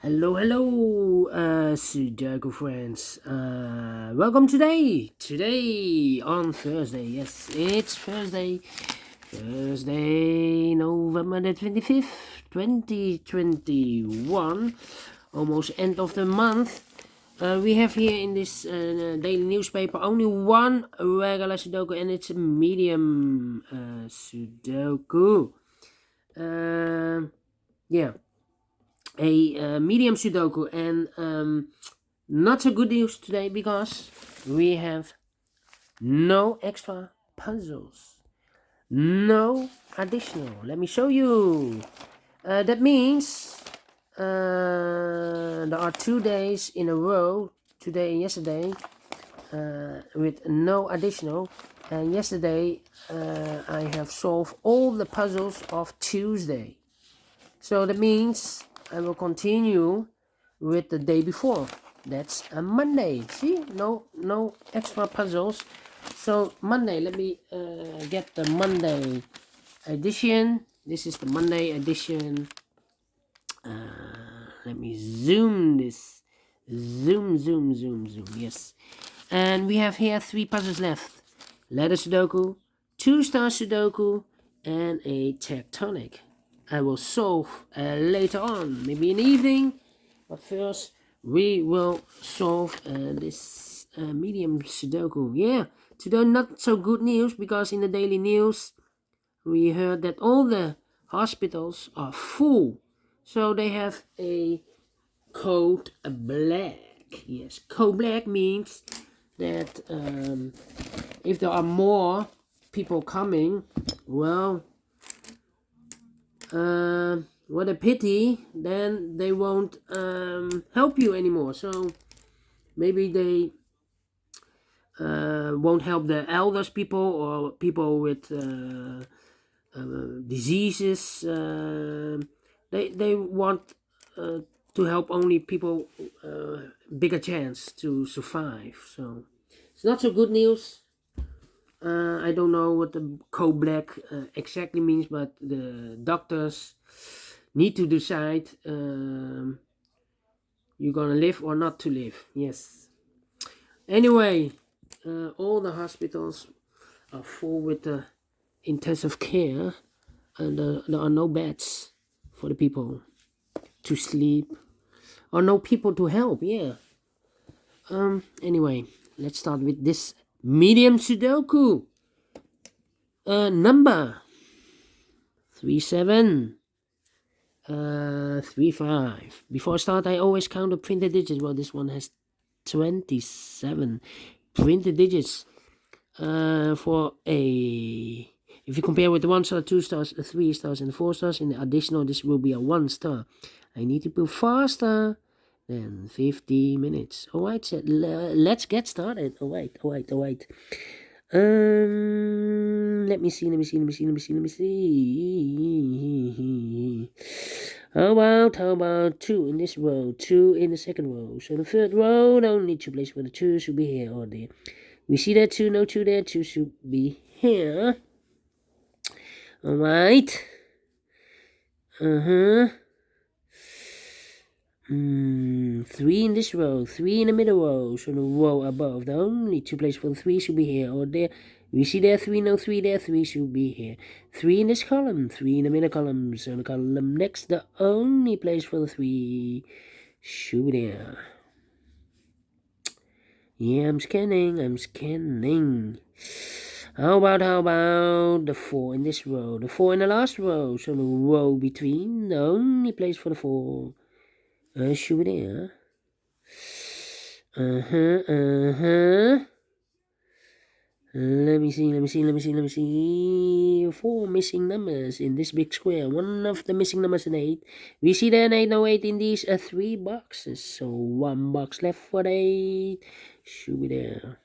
Hello, Sudoku friends. Welcome today on Thursday. Yes, it's Thursday, November the 25th, 2021. Almost end of the month. We have here in this daily newspaper only one regular Sudoku, and it's a medium Sudoku. Yeah, a medium Sudoku, and not so good news today because we have no extra puzzles, no additional. Let me show you. That means there are 2 days in a row, today and yesterday, with no additional. And yesterday I have solved all the puzzles of Tuesday. So that means I will continue with the day before. That's a Monday. See, no extra puzzles. So Monday, let me get the Monday edition. This is the Monday edition. Let me zoom this. Zoom. Yes. And we have here 3 puzzles left. Letter Sudoku, 2-star Sudoku, and a tectonic. I will solve later on, maybe in the evening. But first, we will solve this medium Sudoku. Yeah, today not so good news because in the daily news we heard that all the hospitals are full. So they have a code black. Yes, code black means that if there are more people coming, well, what a pity, then they won't help you anymore. So maybe they won't help the elders people or people with diseases. They want to help only people bigger chance to survive. So it's not so good news. I don't know what the code black exactly means, but the doctors need to decide you're gonna live or not to live. Yes. Anyway, all the hospitals are full with the intensive care, and there are no beds for the people to sleep, or no people to help. Yeah. Anyway, let's start with this medium Sudoku. Number 37. 35. Before I start, I always count the printed digits. Well, this one has 27 printed digits. For a, if you compare with the 1 star, 2 stars, 3 stars, and 4 stars, in the additional, this will be a 1 star. I need to be faster than 50 minutes. Alright, so let's get started. Alright. Let me see. How about 2 in this row, 2 in the second row. So the third row, only 2 places for the 2 should be here or there. We see that 2, no 2 there, 2 should be here. Alright. 3 in this row, 3 in the middle row, so the row above, the only 2 places for the 3 should be here or there. We see there 3, no 3 there, 3 should be here. 3 in this column, 3 in the middle column, so the column next, the only place for the 3 should be there. Yeah, I'm scanning. How about the 4 in this row, the 4 in the last row, so the row between, the only place for the 4 should be there. Let me see. 4 missing numbers in this big square. One of the missing numbers is an 8. We see there an 8, no 8 in these 3 boxes. So 1 box left for the 8. Should be there.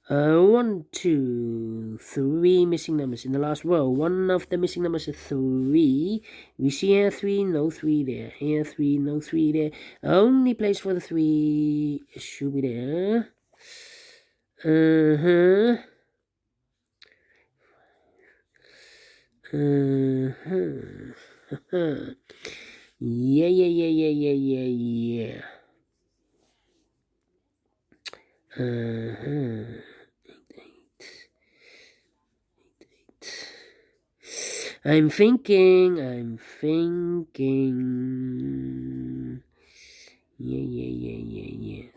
1, 2, 3 missing numbers in the last row. One of the missing numbers is 3. We see here 3, no 3 there. Here 3, no 3 there. Only place for the 3 should be there. Yeah. I'm thinking. Yeah.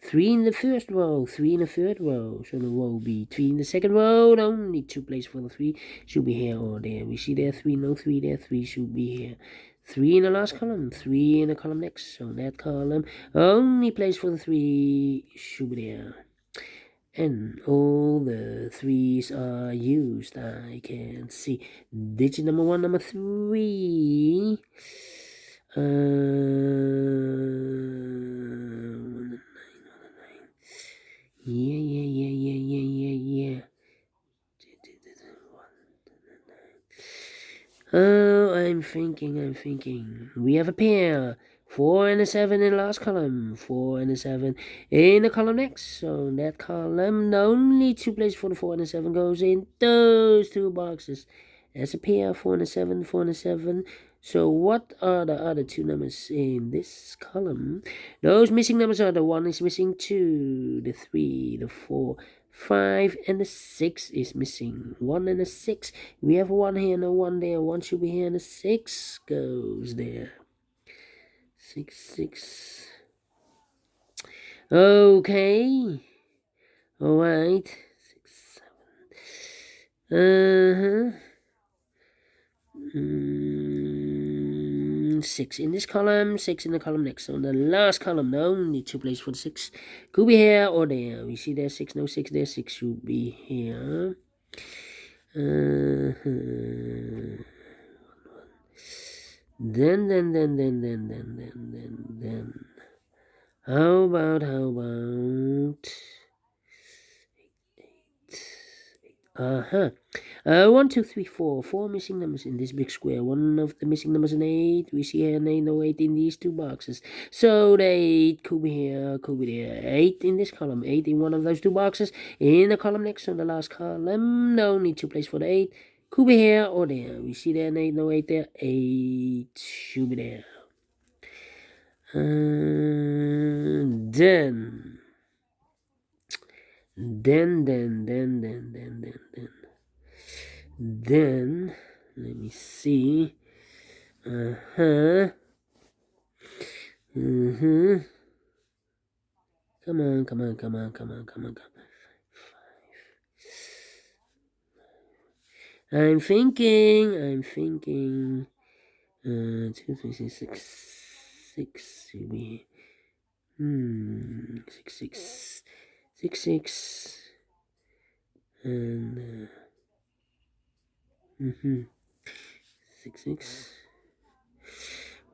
Three in the first row, three in the third row. So the row between the second row, only two places for the three should be here or there. We see there three, no three there, three should be here. Three in the last column, three in the column next. So that column, only place for the three should be there. And all the threes are used. I can see digit number 1, number 3. Yeah. Oh, I'm thinking. We have a pair. 4 and a 7 in the last column. 4 and a 7 in the column next. So in that column, only two places for the 4 and the 7 goes in those two boxes. As a pair, 4 and a 7, 4 and a 7. So what are the other two numbers in this column? Those missing numbers are the 1 is missing, 2, the 3, the 4, 5, and the 6 is missing. 1 and a 6. We have 1 here, no 1 there. 1 should be here, and a 6 goes there. 6. Okay. Alright. 6, 7. 6 in this column, 6 in the column next. So in the last column, only two places for the 6. Could be here or there. We see there 6, no 6 there. 6 should be here. Then. How about 1, 2, 3, 4. 4 missing numbers in this big square. One of the missing numbers is an 8. We see here an 8, no 8 in these two boxes. So the 8 could be here, could be there. 8 in this column, 8 in one of those two boxes. In the column next, on the last column, no need to place for the 8. Could be here or there. We see there an 8, no 8 there. 8 should be there. Then, let me see. Come on. 5. I'm thinking. 2, 3, 6. 6 should be. 6. And 6.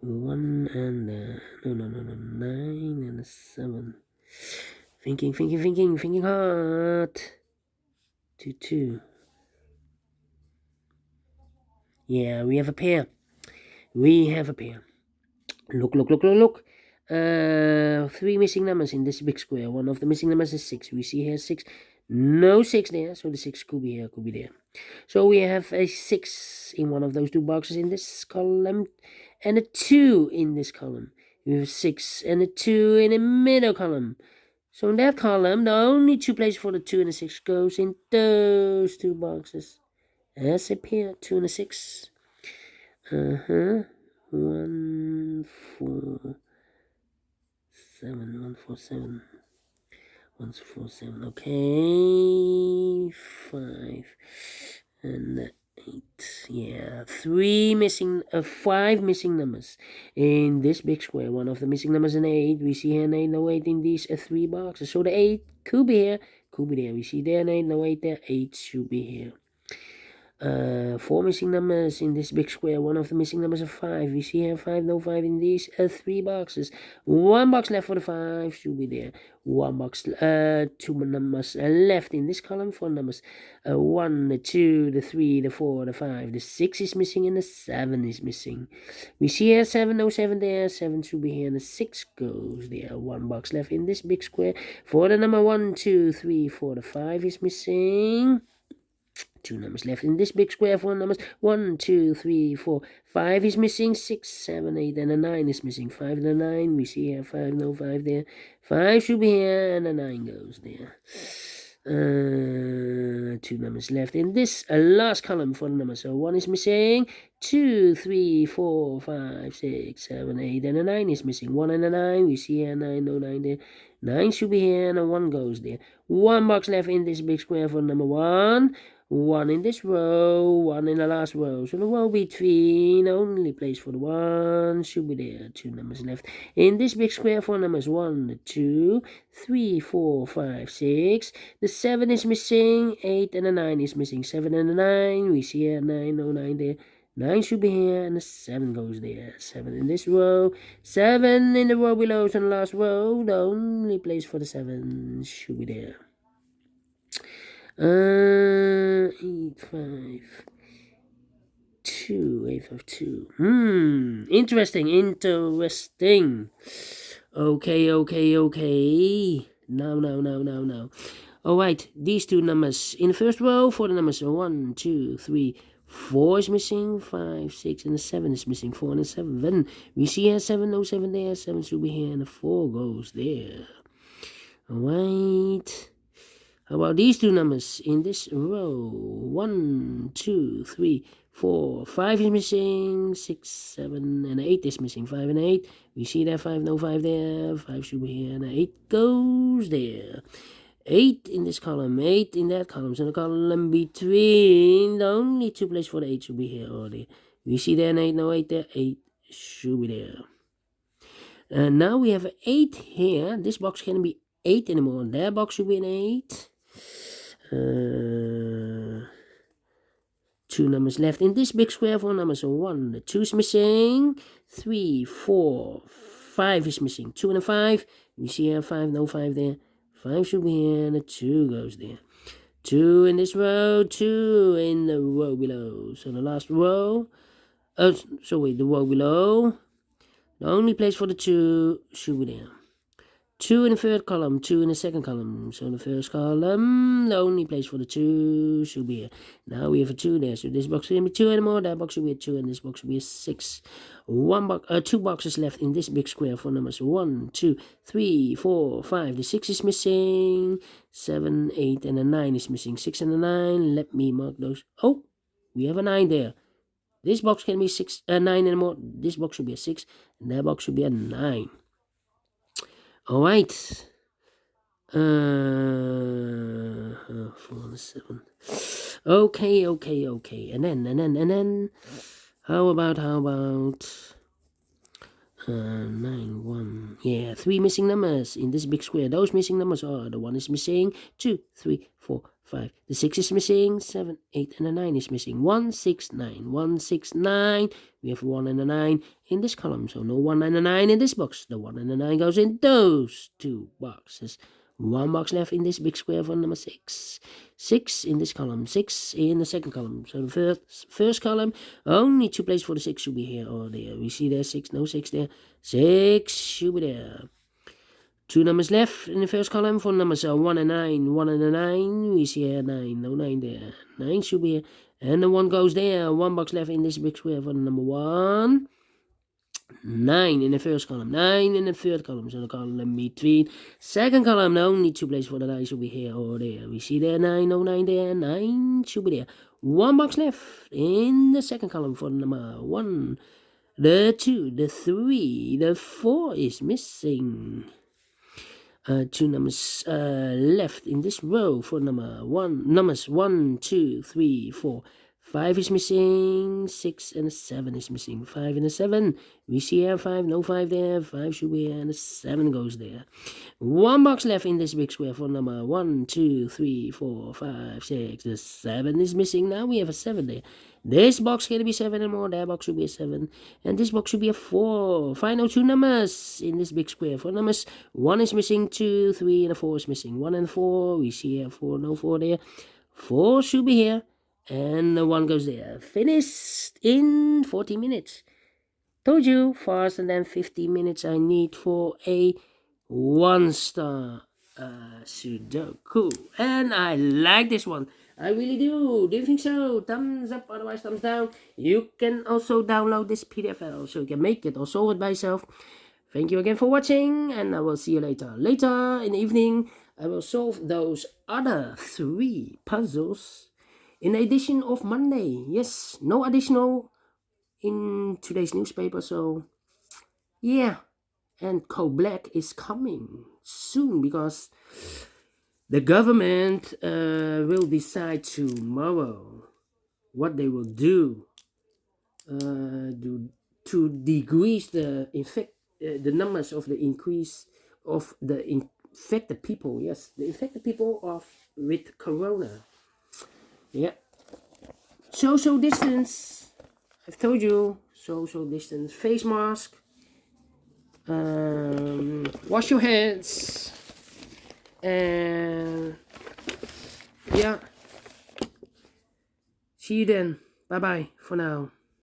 1 and no, 9 and 7. Thinking hard. 2. Yeah, we have a pair. Look. 3 missing numbers in this big square. One of the missing numbers is 6. We see here 6. No 6 there, so the 6 could be here, could be there. So we have a 6 in one of those two boxes in this column, and a 2 in this column. We have 6 and a 2 in the middle column. So in that column, the only two places for the 2 and the 6 goes in those two boxes. As a pair, 2 and a 6. 1, 4, 7. 1, 4, 7. 1, 4, 7. Okay. 5 and 8. Yeah, 5 missing numbers in this big square. One of the missing numbers is an 8. We see here an 8, no 8 in these 3 boxes. So the 8 could be here, could be there. We see there an 8, no 8 there. 8 should be here. 4 missing numbers in this big square. One of the missing numbers is 5. We see here 5, no 5 in these 3 boxes. 1 box left for the 5 should be there. 2 numbers left in this column. 4 numbers. 1, the 2, the 3, the 4, the 5. The 6 is missing and the 7 is missing. We see here 7, no 7 there. 7 should be here and the 6 goes there. 1 box left in this big square. For the number 1, 2, 3, 4, the 5 is missing. 2 numbers left in this big square. 4 numbers. 1, 2, 3, 4. 5 is missing. 6, 7, 8, and a 9 is missing. 5 and a 9. We see here 5, no 5 there. 5 should be here, and a 9 goes there. 2 numbers left in this last column for the numbers. So 1 is missing. 2, 3, 4, 5, 6, 7, 8, and a 9 is missing. 1 and a 9. We see here 9, no 9 there. 9 should be here, and a 1 goes there. 1 box left in this big square for number 1. 1 in this row, 1 in the last row. So the row between, only place for the 1 should be there. 2 numbers left in this big square for numbers 1, 2, 3, 4, 5, 6. The 7 is missing. 8 and a 9 is missing. 7 and a 9. We see here 9, no 9 there. 9 should be here, and the 7 goes there. 7 in this row. 7 in the row below, so the last row. The only place for the 7 should be there. 8, 5, 2, 8, 5, 2. Interesting. Okay. Now. Alright, these 2 numbers in the first row for the numbers 1, 2, 3, 4 is missing. 5, 6, and a 7 is missing. 4 and a 7. We see here 7, no 7 there. 7 should be here, and a 4 goes there. Alright. How about these 2 numbers in this row? 1, 2, 3, 4. 5 is missing. 6, 7, and 8 is missing. 5 and 8. We see there 5, no 5 there. 5 should be here, and 8 goes there. 8 in this column, 8 in that column. So the column between, the only 2 places for the 8 should be here or there. We see there an 8, no 8 there. 8 should be there. And now we have 8 here. This box can't be 8 anymore. That box should be an 8. 2 numbers left in this big square. 4 numbers. 1, the 2 is missing. 3, 4, 5 is missing. 2 and a 5. We see here 5, no 5 there. 5 should be here, and a 2 goes there. 2 in this row, 2 in the row below. So the last row, the row below, the only place for the 2 should be there. 2 in the third column, 2 in the second column. So in the first column, the only place for the 2 should be here. Now we have a 2 there. So this box should be 2 anymore. That box should be a 2, and this box should be a 6. 2 boxes left in this big square for numbers 1, 2, 3, 4, 5. The 6 is missing. 7, 8, and a 9 is missing. 6 and a 9. Let me mark those. Oh, we have a 9 there. This box can be 9 anymore. This box should be a 6, and that box should be a 9. Alright. 4 and 7. Okay. And then. How about 9, 1. Yeah, 3 missing numbers in this big square. Those missing numbers are the 1 is missing, 2, 3, 4, 5. The 6 is missing, 7, 8, and a 9 is missing. 1, 6, 9. 1, 6, 9. We have 1 and a 9 in this column. So no 1 and a 9 in this box. The 1 and the 9 goes in those 2 boxes. 1 box left in this big square for number 6. 6 in this column. 6 in the second column. So the first column, only 2 places for the 6 should be here or there. We see there 6, no 6 there. 6 should be there. 2 numbers left in the first column for numbers 1 and 9. 1 and a 9. We see here 9, no 9 there. 9 should be here. And the 1 goes there. 1 box left in this big square for number 1. 9 in the first column, 9 in the third column, so the column between. Second column, the only 2 places for the 9 should be here or there. We see there 9, no 9 there, 9 should be there. 1 box left in the second column for number 1. The 2, the 3, the 4 is missing. 2 numbers left in this row for numbers 1, 2, 3, 4. 5 is missing, 6 and a 7 is missing. 5 and a 7. We see here 5, no 5 there. 5 should be here, and a 7 goes there. 1 box left in this big square for number 1, 2, 3, 4, 5, 6. The 7 is missing. Now we have a 7 there. This box can be 7 and more. That box should be a 7. And this box should be a 4. Final 2 numbers in this big square. For numbers 1 is missing, 2, 3, and a 4 is missing. 1 and 4. We see here 4, no 4 there. 4 should be here. And the 1 goes there. Finished in 40 minutes. Told you, faster than 50 minutes I need for a 1-star Sudoku. And I like this one. I really do. Do you think so? Thumbs up, otherwise thumbs down. You can also download this PDF file so you can make it or solve it by yourself. Thank you again for watching, and I will see you later. Later in the evening, I will solve those other 3 puzzles in the edition of Monday. Yes, no additional in today's newspaper, so yeah. And Code Black is coming soon because the government will decide tomorrow what they will do to decrease the numbers of the increase of the infected people. Yes, the infected people with corona. Yeah. Social distance. I've told you. Social distance. Face mask. Wash your hands. And yeah. See you then. Bye bye for now.